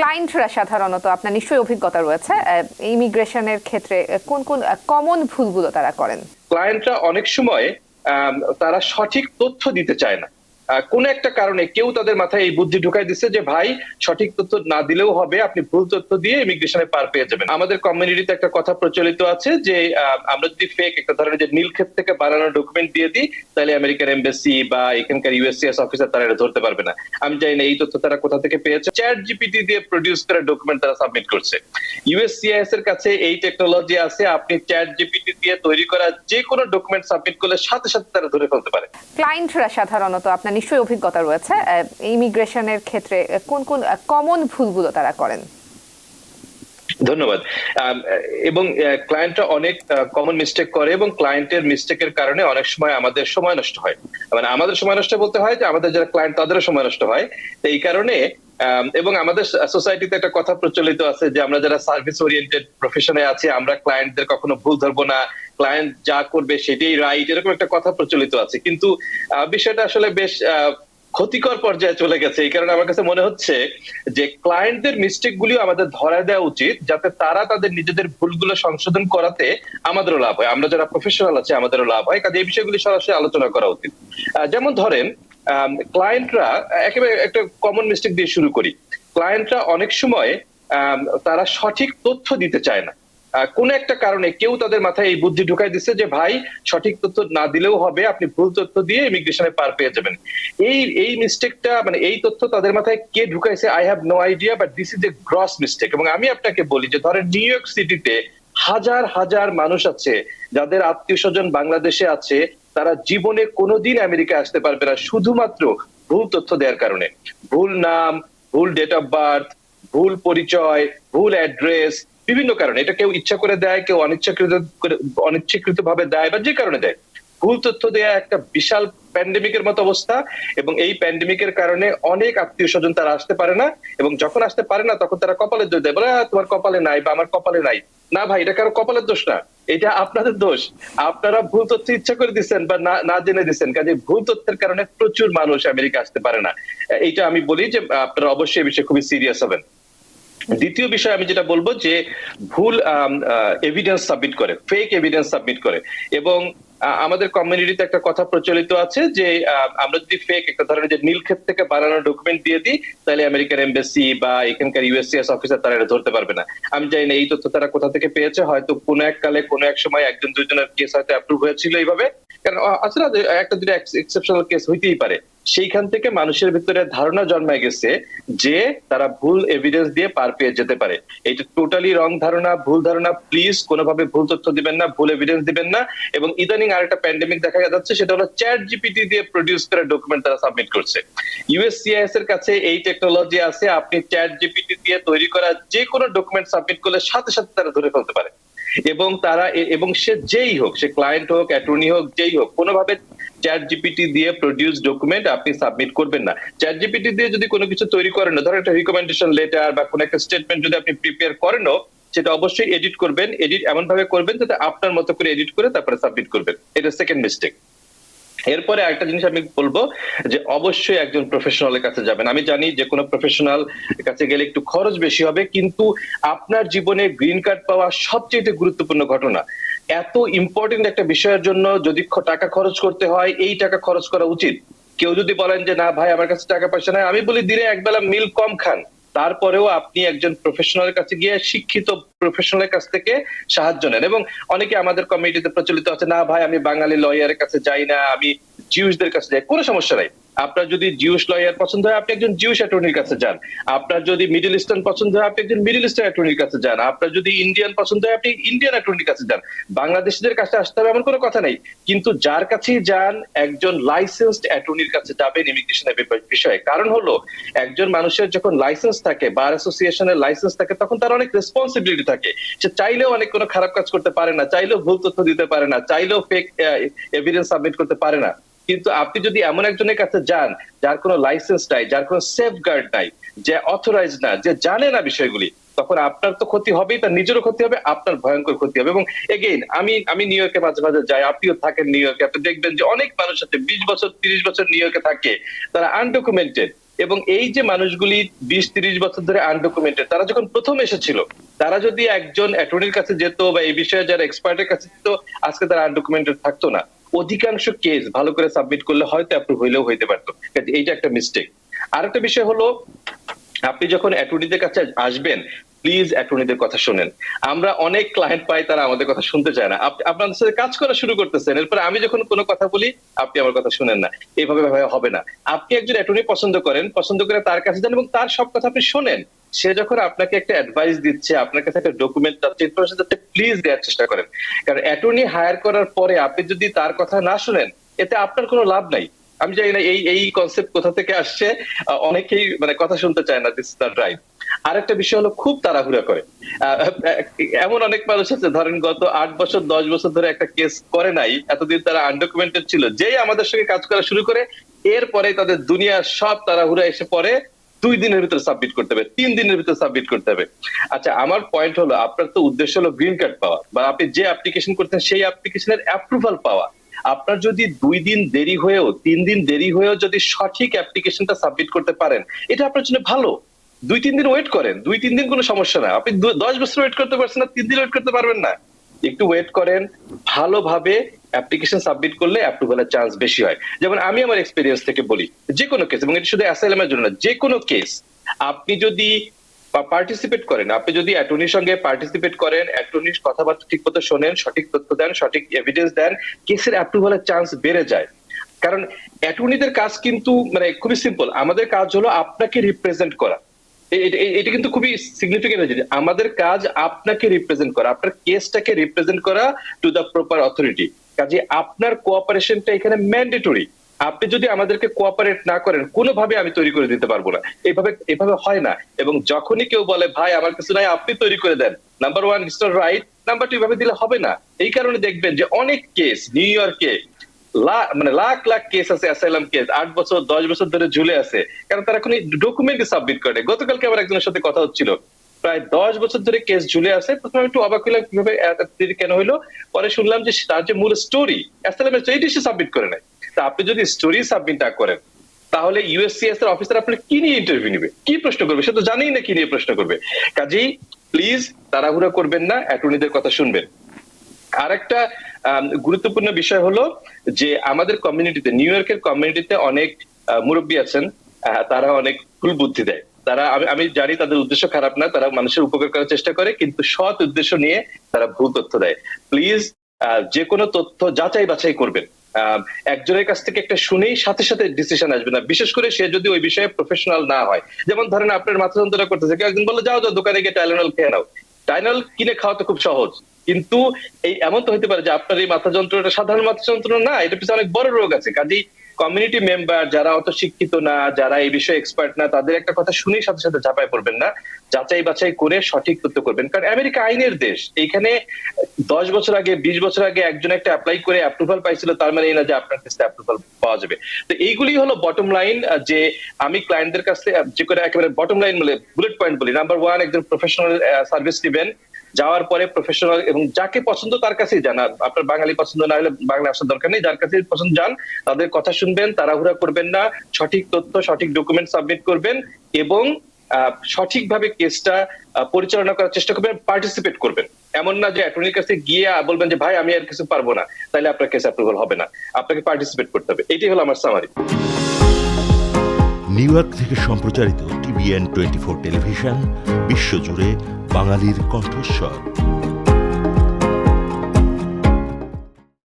ক্লায়েন্টরা সাধারণত আপনার নিশ্চয়ই অভিজ্ঞতা রয়েছে ইমিগ্রেশনের ক্ষেত্রে কোন কোন কমন ভুলগুলো তারা করেন? ক্লায়েন্টরা অনেক সময় তারা সঠিক তথ্য দিতে চায় না। কোন একটা কারণে কেউ তাদের মাথায় এই বুদ্ধি ঢুকাই দিচ্ছে যে ভাই সঠিক তথ্য না দিলেও হবে, আপনি ভুল তথ্য দিয়ে ইমিগ্রেশনে পার পেয়ে যাবেন। আমাদের কমিউনিটিতে একটা কথা প্রচলিত আছে যে আমরা যদি ফেক একটা ধরনের যে নীলক্ষেত থেকে বানানো ডকুমেন্ট দিয়ে দিই, তাহলে আমেরিকার এমবাসি বা এখানকার ইউএসসিএস অফিসার তারা এটা ধরতে পারবে না। আমি জানি না এই তথ্য তারা কোথা থেকে পেয়েছে। চ্যাট জিপিটি দিয়ে প্রডিউস করা ডকুমেন্ট তারা সাবমিট করছে। ইউএসসিএস এর কাছে এই টেকনোলজি আছে, আপনি চ্যাট জিপিটি দিয়ে তৈরি করা যে কোনো ডকুমেন্ট সাবমিট করলে সাথে সাথে তারা ধরে ফেলতে পারে। ক্লায়েন্টরা সাধারণত আপনার নিশ্চয়ই অভিজ্ঞতা রয়েছে ইমিগ্রেশনের ক্ষেত্রে কোন কোন কমন ভুলগুলো তারা করেন? ধন্যবাদ। এবং ক্লায়েন্টরা অনেক কমন মিস্টেক করে এবং ক্লায়েন্টের মিস্টেকের কারণে অনেক সময় আমাদের সময় নষ্ট হয়। মানে আমাদের সময় নষ্ট বলতে হয় যে আমাদের যারা ক্লায়েন্ট তাদেরও সময় নষ্ট হয়। তো এই কারণে এবং আমাদের সোসাইটিতে একটা কথা প্রচলিত আছে যে আমরা যারা সার্ভিস ওরিয়েন্টেড প্রফেশনে আছি আমরা ক্লায়েন্টদের কখনো ভুল ধরবো না, ক্লায়েন্ট যা করবে সেটাই রাইট, এরকম একটা কথা প্রচলিত আছে। কিন্তু বিষয়টা আসলে বেশ ক্ষতিকর পর্যায়ে চলে গেছে। এই কারণে আমার কাছে মনে হচ্ছে যে ক্লায়েন্টদের মিস্টেক গুলিও আমাদের ধরা দেওয়া উচিত, যাতে তারা তাদের নিজেদের ভুলগুলো সংশোধন করাতে আমাদেরও লাভ হয়, আমরা যারা প্রফেশনাল আছে আমাদেরও লাভ হয়। কাজে এই বিষয়গুলি সরাসরি আলোচনা করা উচিত। যেমন ধরেন ক্লায়েন্টরা একেবারে একটা কমন মিস্টেক দিয়ে শুরু করি। ক্লায়েন্টরা অনেক সময় তারা সঠিক তথ্য দিতে চায় না। কোন একটা কারণে কেউ তাদের মাথায় এই বুদ্ধি ঢুকাই দিচ্ছে যে ভাই সঠিক তথ্য না দিলেও হবে, আপনি ভুল তথ্য দিয়ে ইমিগ্রেশনে পার পেয়ে যাবেন। এই মিস্টেকটা মানে এই তথ্য তাদের মাথায় কে ঢুকাইছে I have no idea, but this is a gross mistake. এবং আমি আপনাকে বলি যে ধরেন নিউ ইয়র্ক সিটিতে হাজার হাজার মানুষ আছে যাদের আত্মীয় স্বজন বাংলাদেশে আছে, তারা জীবনে কোনোদিন আমেরিকা আসতে পারবে না শুধুমাত্র ভুল তথ্য দেওয়ার কারণে। ভুল নাম, ভুল ডেট অফ বার্থ, ভুল পরিচয়, ভুল অ্যাড্রেস, বিভিন্ন কারণে। এটা কেউ ইচ্ছা করে দেয়, কেউ অনিচ্ছাকৃত ভাবে দেয় বা যে কারণে দেয়। ভুল তথ্য দেয়া একটা বিশাল প্যান্ডেমিকের মতো অবস্থা এবং এই প্যান্ডেমিকের কারণে অনেক আত্মীয় স্বজন তারা আসতে পারে না এবং যখন আসতে পারে না তখন তারা কপালের দোষ দেয়, বলে তোমার কপালে নাই বা আমার কপালে নাই। না ভাই, এটা কারো কপালের দোষ না, এটা আপনাদের দোষ। আপনারা ভুল তথ্য ইচ্ছা করে দিচ্ছেন বা না জেনে দিচ্ছেন। কাজে ভুল তথ্যের কারণে প্রচুর মানুষ আমেরিকা আসতে পারে না। এইটা আমি বলি যে আপনারা অবশ্যই এই বিষয়ে খুবই সিরিয়াস হবেন। দ্বিতীয় বিষয় আমি যেটা বলবো যে ভুল এভিডেন্স সাবমিট করে, ফেক এভিডেন্স সাবমিট করে। এবং আমাদের কমিউনিটিতে একটা কথা প্রচলিত আছে যে আমরা যদি ফেক একটা ধরনের যে নীলক্ষেত থেকে বানানো ডকুমেন্ট দিয়ে দিই, তাহলে আমেরিকার এমবাসি বা এখানকার ইউএসসিএস অফিসার তারা এটা ধরতে পারবে না। আমি জানি না এই তথ্য তারা কোথা থেকে পেয়েছে, হয়তো কোনো এক কালে কোনো এক সময় একজন দুইজনের কেস হয়তো অ্যাপ্রুভ হয়েছিল এইভাবে, কারণ আসলে একটা দুটো এক্সেপশনাল কেস হইতেই পারে। সেইখান থেকে মানুষের ভিতরে ধারণা জন্মায় গেছে যে তারা ভুল এভিডেন্স দিয়ে পার পেয়ে যেতে পারে। এটা টোটালি রং ধারণা, ভুল ধারণা। প্লিজ কোনোভাবে ভুল তথ্য দিবেন না, ভুল এভিডেন্স দিবেন না। এবং ইদানিং আরেকটা প্যান্ডেমিক দেখা যাচ্ছে, সেটা হলো চ্যাট জিপিটি দিয়ে প্রডিউস করা ডকুমেন্ট তারা সাবমিট করছে। ইউএসসিআইএস এর কাছে এই টেকনোলজি আছে, আপনি চ্যাট জিপিটি দিয়ে তৈরি করা যে কোনো ডকুমেন্ট সাবমিট করলে সাথে সাথে তারা ধরে ফেলতে পারে। এবং সে যেই হোক, সে ক্লায়েন্ট হোক, অ্যাটর্নি হোক, যেই হোক, কোনোভাবে চ্যাট জিপিটি দিয়ে প্রডিউস ডকুমেন্ট আপনি সাবমিট করবেন না। চ্যাট জিপিটি দিয়ে যদি কোনো কিছু তৈরি করেন, ধরেন একটা রিকমেন্ডেশন লেটার বা কোনো একটা স্টেটমেন্ট যদি আপনি প্রিপেয়ার করেনও, সেটা অবশ্যই এডিট করবেন। এডিট এমন ভাবে করবেন যাতে আপনার মতো করে এডিট করে তারপরে সাবমিট করবেন। এটা সেকেন্ড মিস্টেক। এরপরে আরেকটা জিনিস আমি বলবো যে অবশ্যই একজন প্রফেশনালের কাছে যাবেন। আমি জানি যে কোনো প্রফেশনাল কাছে গেলে একটু খরচ বেশি হবে, কিন্তু আপনার জীবনে গ্রিন কার্ড পাওয়া সবচেয়ে গুরুত্বপূর্ণ ঘটনা। এত ইম্পর্টেন্ট একটা বিষয়ের জন্য যদি টাকা খরচ করতে হয়, এই টাকা খরচ করা উচিত। কেউ যদি বলেন যে না ভাই আমার কাছে টাকা পয়সা নাই, আমি বলি দিনে একবেলা মিল কম খান, তারপরেও আপনি একজন প্রফেশনালের কাছে গিয়ে শিক্ষিত প্রফেশনালের কাছ থেকে সাহায্য নেন। এবং অনেকে আমাদের কমিউনিটিতে প্রচলিত আছে, না ভাই আমি বাঙালি লয়ারের কাছে যাই না, আমি জিউসদের কাছে যাই। কোনো সমস্যা নাই। আপনার যদি জিউস লয়ার পছন্দ হয় আপনি একজন জিউস অ্যাটর্নির কাছে যান। আপনার যদি মিডল ইস্টার্ন পছন্দ হয় আপনি একজন মিডল ইস্টার্ন অ্যাটর্নির কাছে যান। আপনার যদি ইন্ডিয়ান পছন্দ হয় আপনি ইন্ডিয়ান অ্যাটর্নির কাছে যান। বাংলাদেশিদের কাছে আসতে হবে এমন কোনো কথা নেই, কিন্তু যার কাছেই যান একজন লাইসেন্সড অ্যাটর্নির কাছে যাবেন ইমিগ্রেশনের বিষয়ে। কারণ হলো একজন মানুষের যখন লাইসেন্স থাকে, বার অ্যাসোসিয়েশনের লাইসেন্স থাকে, তখন তার অনেক রেসপন্সিবিলিটি থাকে। সে চাইলেও অনেক কোনো খারাপ কাজ করতে পারে না, চাইলেও ভুল তথ্য দিতে পারে না, চাইলেও ফেক এভিডেন্স সাবমিট করতে পারে না। কিন্তু আপনি যদি এমন একজনের কাছে যান যার কোনো লাইসেন্স নাই, যার কোনো সেফ গার্ড নাই, যে অথরাইজ না, যে জানে না বিষয়গুলি, তখন আপনার তো ক্ষতি হবেই, তার নিজেরও ক্ষতি হবে, আপনার ভয়ঙ্কর ক্ষতি হবে। এবং এগেইন আমি নিউ ইয়র্কে মাঝে মাঝে যাই, আপনিও থাকেন নিউ ইয়র্কে, আপনি দেখবেন যে অনেক মানুষ আছে 20 বছর 30 বছর নিউ ইয়র্কে থাকে, তারা আনডকুমেন্টেড, এবং এই যে মানুষগুলি 20-30 বছর ধরে আনডকুমেন্টেড, তারা যখন প্রথম এসেছিল, তারা যদি একজন অ্যাটর্নির কাছে যেত বা এই বিষয়ে যারা এক্সপার্টের কাছে যেত, আজকে তারা আনডকুমেন্টেড থাকতো না। অধিকাংশ কেস ভালো করে সাবমিট করলে হয়তো অ্যাপ্রুভ হইলেও হইতে পারতো। এইটা একটা মিস্টেক। আরেকটা বিষয় হলো, আপনি যখন অ্যাটর্নিদের কাছে আসবেন, প্লিজ অ্যাটর্নিদের কথা শুনেন। আমরা অনেক ক্লায়েন্ট পাই, তারা আমাদের কথা শুনতে চায় না। আপনাদের সাথে কাজ করা শুরু করতেছেন, এরপরে আমি যখন কোনো কথা বলি আপনি আমার কথা শুনেন না। এইভাবে হবে না। আপনি একজন অ্যাটর্নি পছন্দ করেন, পছন্দ করে তার কাছে যান এবং তার সব কথা আপনি শোনেন। সে যখন আপনাকে একটা অ্যাডভাইস দিচ্ছে, আপনার কাছে একটা ডকুমেন্ট চাচ্ছে, ইনফরমেশন চাচ্ছে, প্লিজ দেওয়ার চেষ্টা করেন। কারণ অ্যাটর্নি হায়ার করার পরে আপনি যদি তার কথা না শুনেন, এতে আপনার কোনো লাভ নাই। আমি জানি না এই কনসেপ্ট কোথা থেকে আসছে, অনেকেই মানে কথা শুনতে চায় না। This is not right. আরেকটা বিষয় হলো, খুব তাড়াহুড়া করে। এমন অনেক মানুষ আছে, ধরেন গত 8 বছর 10 বছর ধরে একটা কেস করে নাই, এতদিন তারা আনডকুমেন্টেড ছিল, যেই আমাদের সঙ্গে কাজ করা শুরু করে এরপরে তাদের দুনিয়ার সব তাড়াহুড়া এসে পড়ে 2 দিনের ভিতরে সাবমিট করতে হবে, 3 দিনের ভিতরে সাবমিট করতে হবে। আচ্ছা, আমার পয়েন্ট হলো, আপনার তো উদ্দেশ্য হলো গ্রিন কার্ড পাওয়া, বা আপনি যে অ্যাপ্লিকেশন করতেন সেই অ্যাপ্লিকেশনের অ্যাপ্রুভাল পাওয়া। আপনার যদি 2 দিন দেরি হয়েও 3 দিন দেরি হয়েও যদি সঠিক অ্যাপ্লিকেশনটা সাবমিট করতে পারেন, এটা আপনার জন্য ভালো। 2-3 দিন ওয়েট করেন, 2-3 দিন কোনো সমস্যা না। আপনি 10 বছর ওয়েট করতে পারছেন না, 3 দিন ওয়েট করতে পারবেন না। একটু ওয়েট করেন, ভালোভাবে অ্যাপ্লিকেশন সাবমিট করলে অ্যাপ্রুভালের চান্স বেশি হয়। যেমন আমি আমার এক্সপেরিয়েন্স থেকে বলি, যে কোনো কেস, এবং এটা শুধু অ্যাসাইলামের জন্য না, যে কোনো কেস আপনি যদি পার্টিসিপেট করেন, আপনি যদি অ্যাটর্নির সঙ্গে পার্টিসিপেট করেন, অ্যাটর্নির কথাবার্তা ঠিক মতো শোনেন, সঠিক তথ্য দেন, সঠিক এভিডেন্স দেন, কেসের অ্যাপ্রুভালের চান্স বেড়ে যায়। কারণ অ্যাটর্নিদের কাজ কিন্তু মানে খুবই সিম্পল। আমাদের কাজ হলো আপনাকে রিপ্রেজেন্ট করা। এটা কিন্তু খুবই সিগনিফিকেন্ট জিনিস। আমাদের কাজ আপনাকে রিপ্রেজেন্ট করা, আপনার কেসটাকে রিপ্রেজেন্ট করা টু দ্য প্রপার অথরিটি। কাজে আপনার কোঅপারেশনটা এখানে ম্যান্ডেটরি। আপনি যদি আমাদেরকে কোঅপারেট না করেন, কোনোভাবে আমি তৈরি করে দিতে পারবো না। এভাবে হয় না। এবং যখনই কেউ বলে ভাই আমার কিছু নাই, আপনি তৈরি করে দেন, number 1 it's not right, number 2 এভাবে দিলে হবে না। এই কারণে দেখবেন যে অনেক কেস নিউ ইয়র্কে লাখ লাখ কেস আছে, অ্যাসাইলাম কেস 8 বছর 10 বছর ধরে ঝুলে আছে, কারণ তারা কোনো ডকুমেন্ট সাবমিট করে। গতকালকে আমার একজনের সাথে কথা হচ্ছিল, প্রায় 10 বছর ধরে কেস ঝুলে আছে। প্রথমে একটু অবাক হইলাম কিভাবে কেন হইলো, পরে শুনলাম যে তার যে মূল স্টোরি অ্যাসাইলামের এইটা সে সাবমিট করে নাই। তা আপনি যদি স্টোরি সাবমিট না করেন, তাহলে ইউএসসিএস এর অফিসার আপনার কি নিয়ে ইন্টারভিউ নিবে, কি প্রশ্ন করবে? সে তো জানেই না কি নিয়ে প্রশ্ন করবে। কাজেই প্লিজ তাড়াহুড়া করবেন না, অ্যাটর্নিদের কথা শুনবেন। আরেকটা গুরুত্বপূর্ণ বিষয় হলো যে আমাদের কমিউনিটিতে, নিউ ইয়র্কের কমিউনিটিতে অনেক মুরব্বী আছেন, তারা অনেক ভুল বুদ্ধি দেয়। তারা, আমি জানি তাদের উদ্দেশ্য খারাপ না, তারা মানুষের উপকার করার চেষ্টা করে, কিন্তু সৎ উদ্দেশ্য নিয়ে তারা ভুল তথ্য দেয়। প্লিজ যে কোনো তথ্য যাচাই বাছাই করবেন। একজনের কাছ থেকে একটা শুনেই সাথে সাথে ডিসিশন আসবে না, বিশেষ করে সে যদি ওই বিষয়ে প্রফেশনাল না হয়। যেমন ধরেন আপনার মাথা যন্ত্রণা করতেছে, কেউ একজন বললো যাও দোকানে গিয়ে টাইলেনল খেয়ে নাও। টাইলেনল কিনে খাওয়া তো খুব সহজ, কিন্তু এই এমন তো হতে পারে যে আপনার এই মাথা যন্ত্রণাটা সাধারণ মাথা যন্ত্রণা না, এটা পিছনে অনেক বড় রোগ আছে। কাজেই কমিউনিটি মেম্বার যারা অত শিক্ষিত না, যারা এই বিষয়ে এক্সপার্ট না, তাদের একটা কথা শুনেই সাথে সাথে ঝাঁপায় পড়বেন না, যাচাই বাছাই করে সঠিক তথ্য করবেন। কারণ আমেরিকা আইনের দেশ, এইখানে 10 বছর আগে 20 বছর আগে একজন একটা অ্যাপ্লাই করে অ্যাপ্রুভাল পাইছিল, তার মানে এই না যে আপনার কাছে অ্যাপ্রুভাল পাওয়া যাবে। তো এইগুলি হলো বটম লাইন, যে আমি ক্লায়েন্টদের কাছে যে করে একেবারে বটম লাইন বলে বুলেট পয়েন্ট বলি। নাম্বার 1, একজন প্রফেশনাল সার্ভিস দিবেন, যাওয়ার পরে প্রফেশনাল এবং যাকে পছন্দ তার কাছেই যান। আপনার বাঙালি পছন্দ না হলে বাংলা আসার দরকার নেই, যার কাছে পছন্দ যান, তাদের কথা শুনবেন, তাড়াহুড়া করবেন না, সঠিক তথ্য সঠিক ডকুমেন্ট সাবমিট করবেন এবং সঠিকভাবে কেসটা পরিচালনা করার চেষ্টা করবেন, পার্টিসিপেট করবেন। এমন না যে অ্যাটর্নির কাছে গিয়ে বলবেন যে ভাই আমি আর কিছু পারবো না, তাহলে আপনার কেস অ্যাপ্রুভাল হবে না। আপনাকে পার্টিসিপেট করতে হবে। এটাই হলো আমার সামারি। নিউ ইয়র্ক থেকে সম্প্রচারিত TVN 24 টেলিভিশন, বিশ্বজুড়ে বাঙালির কণ্ঠস্বর।